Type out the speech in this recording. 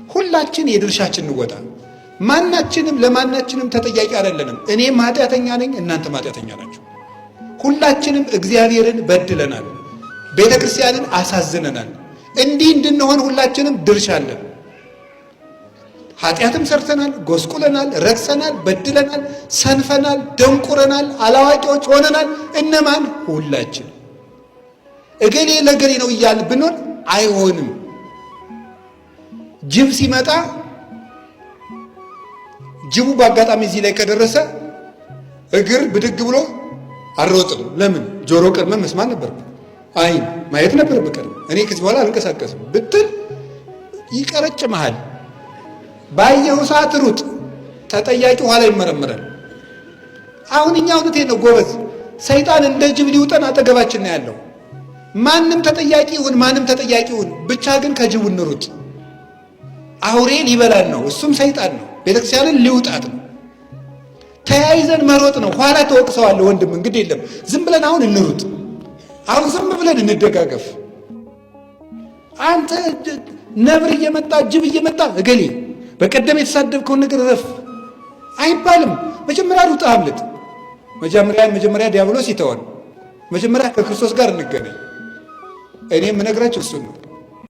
ሁላችን የድርሻችን እንወጣ። ማናችንም ለማናችንም ተጠያቂ አይደለንም። እኔም ኃጢአተኛ ነኝ፣ እናንተም ኃጢአተኛ ናችሁ። ሁላችንም እግዚአብሔርን በድለናል፣ ቤተ ክርስቲያንን አሳዝነናል። እንዲህ እንድንሆን ሁላችንም ድርሻ አለን። ኃጢአትም ሰርተናል፣ ጎስቁለናል፣ ረክሰናል፣ በድለናል፣ ሰንፈናል፣ ደንቁረናል፣ አላዋቂዎች ሆነናል። እነማን? ሁላችን። እገሌ ለገሌ ነው እያልን ብንሆን አይሆንም። ጅብ ሲመጣ ጅቡ በአጋጣሚ እዚህ ላይ ከደረሰ እግር ብድግ ብሎ አልሮጥም። ለምን? ጆሮ ቀድመ መስማት ነበርብህ፣ አይን ማየት ነበርብህ። ቀድመ እኔ ከዚህ በኋላ አልንቀሳቀስም ብትል ይቀረጭምሃል። ባየው ሰዓት ሩጥ፣ ተጠያቂ ኋላ ይመረመራል። አሁን እኛ እውነቴን ነው ጎበዝ፣ ሰይጣን እንደ ጅብ ሊውጠን አጠገባችን ነው ያለው። ማንም ተጠያቂ ይሁን ማንም ተጠያቂ ይሁን፣ ብቻ ግን ከጅቡ እንሩጥ። አውሬ ሊበላን ነው፣ እሱም ሰይጣን ነው። ቤተክርስቲያንን ሊውጣት ነው። ተያይዘን መሮጥ ነው። ኋላ ተወቅሰዋለሁ ወንድም፣ እንግዲህ የለም ዝም ብለን አሁን እንሩጥ። አሁን ዝም ብለን እንደጋገፍ። አንተ ነብር እየመጣ ጅብ እየመጣ እገሌ በቀደም የተሳደብከውን ነገር ረፍ አይባልም። መጀመሪያ ሩጥ፣ አምልጥ። መጀመሪያ ዲያብሎስ ይተዋል። መጀመሪያ ከክርስቶስ ጋር እንገናኝ። እኔ የምነግራችሁ እሱን ነው።